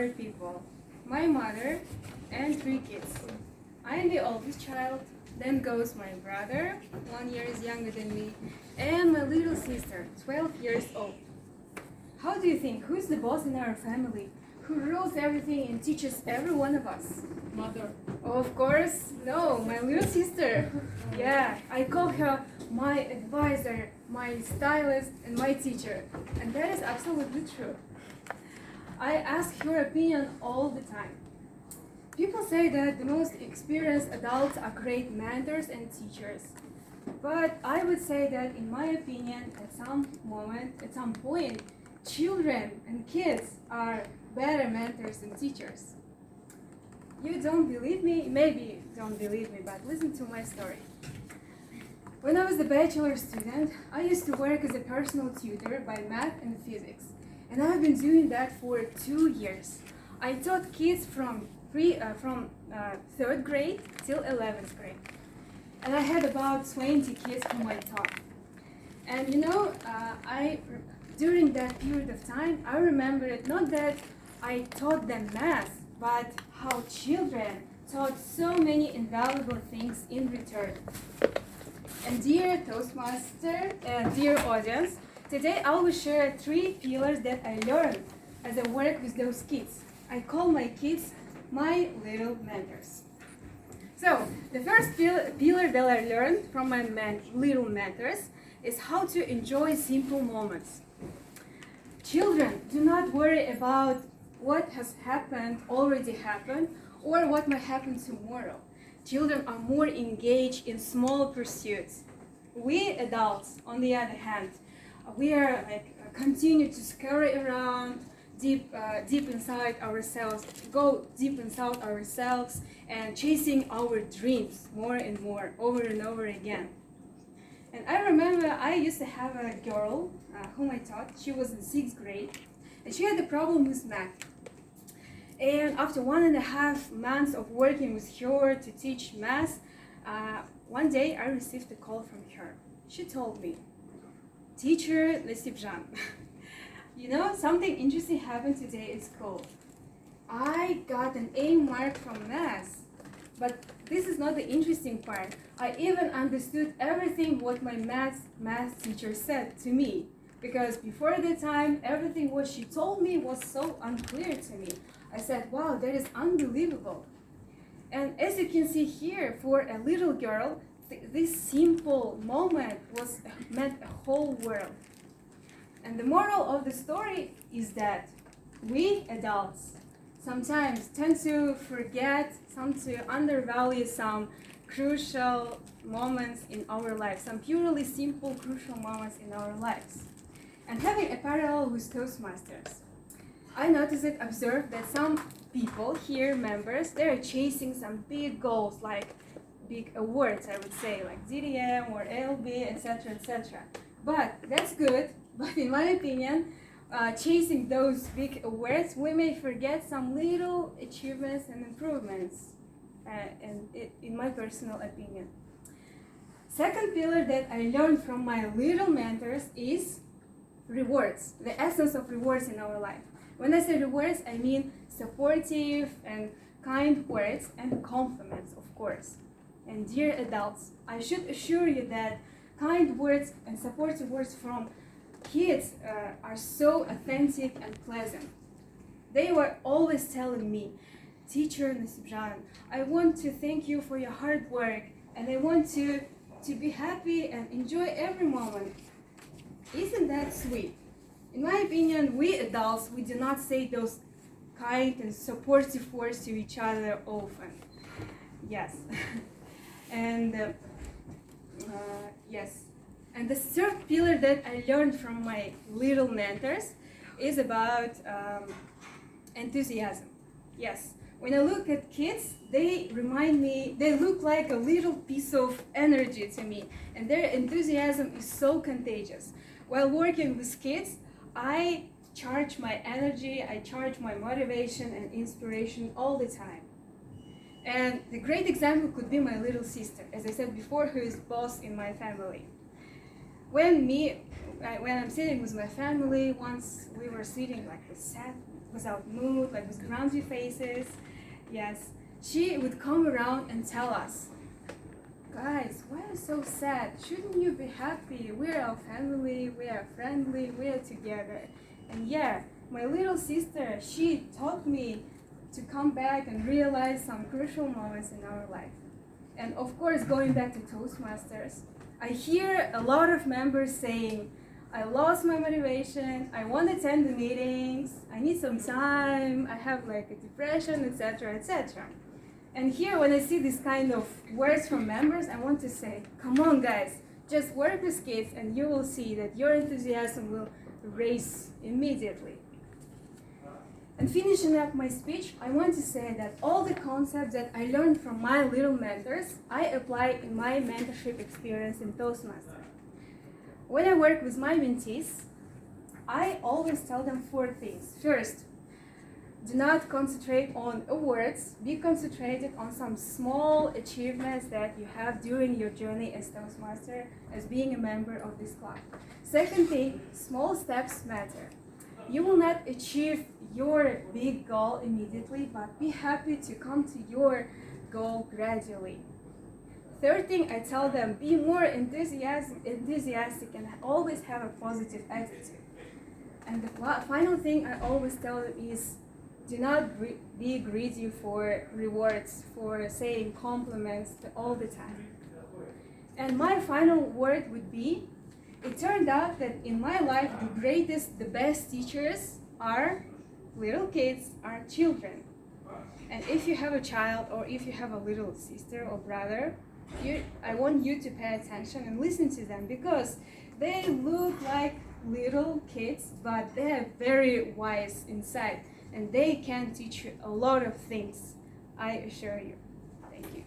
four people, my mother and three kids. I am the oldest child, then goes my brother, 1 year younger than me, and my little sister, 12 years old. How do you think, who's the boss in our family? Who rules everything and teaches every one of us? Mother. Of course, no, my little sister. Yeah, I call her my advisor, my stylist, and my teacher. And that is absolutely true. I ask her opinion all the time. People say that the most experienced adults are great mentors and teachers. But I would say that in my opinion, at some point, children and kids are better mentors and teachers. You don't believe me? Maybe you don't believe me, but listen to my story. When I was a bachelor student, I used to work as a personal tutor by math and physics. And I've been doing that for 2 years. I taught kids from 3rd grade till 11th grade. And I had about 20 kids whom I taught. And during that period of time, I remembered not that I taught them math, but how children taught so many invaluable things in return. And dear Toastmaster and dear audience, today I will share 3 pillars that I learned as I work with those kids. I call my kids my little mentors. So, the first pillar that I learned from my little mentors is how to enjoy simple moments. Children, do not worry about what has already happened, or what might happen tomorrow. Children are more engaged in small pursuits. We adults, on the other hand, we are continue to scurry around deep inside ourselves, go deep inside ourselves, and chasing our dreams more and more, over and over again. And I remember I used to have a girl whom I taught. She was in 6th grade, and she had a problem with math. And after 1.5 months of working with her to teach math, one day I received a call from her. She told me, "Teacher Nassipzhan, something interesting happened today at school. I got an A mark from math, but this is not the interesting part. I even understood everything what my math teacher said to me, because before the time, everything what she told me was so unclear to me." I said, "Wow, that is unbelievable." And as you can see here, for a little girl, this simple moment meant a whole world. And the moral of the story is that we adults sometimes tend to forget, to undervalue some crucial moments in our lives, some purely simple, crucial moments in our lives. And having a parallel with Toastmasters, I observed that some people here, members, they're chasing some big goals, like big awards, I would say, like DL1 or ALB, etc., etc. But that's good, but in my opinion, chasing those big awards, we may forget some little achievements and improvements, in my personal opinion. Second pillar that I learned from my little mentors is rewards, the essence of rewards in our life. When I say rewards, I mean supportive and kind words and compliments, of course. And dear adults, I should assure you that kind words and supportive words from kids are so authentic and pleasant. They were always telling me, "Teacher Nassipzhan, I want to thank you for your hard work, and I want to be happy and enjoy every moment." Isn't that sweet? In my opinion, we adults, we do not say those kind and supportive words to each other often. Yes. And yes. And the third pillar that I learned from my little mentors is about enthusiasm. Yes. When I look at kids, they look like a little piece of energy to me, and their enthusiasm is so contagious. While working with kids, I charge my energy, I charge my motivation and inspiration all the time. And the great example could be my little sister, as I said before, who is boss in my family. When I'm sitting with my family, once we were sitting like without mood, like with grumpy faces. Yes, she would come around and tell us, guys, why are you so sad? Shouldn't you be happy? We're a family, we are friendly, we are together. And yeah, my little sister, she taught me to come back and realize some crucial moments in our life. And of course, going back to Toastmasters, I hear a lot of members saying, I lost my motivation, I won't attend the meetings, I need some time, I have like a depression, etc., etc. And here, when I see this kind of words from members, I want to say, come on guys, just work with kids and you will see that your enthusiasm will raise immediately. And finishing up my speech, I want to say that all the concepts that I learned from my little mentors, I apply in my mentorship experience in Toastmasters. When I work with my mentees, I always tell them 4 things. First, do not concentrate on awards, be concentrated on some small achievements that you have during your journey as Toastmaster, as being a member of this club. Second thing, small steps matter. You will not achieve your big goal immediately, but be happy to come to your goal gradually. Third thing, I tell them, be more enthusiastic and always have a positive attitude. And the final thing I always tell them is, do not be greedy for rewards, for saying compliments all the time. And my final word would be, it turned out that in my life, the best teachers are little kids, are children. And if you have a child or if you have a little sister or brother, I want you to pay attention and listen to them, because they look like little kids, but they are very wise inside and they can teach you a lot of things, I assure you. Thank you.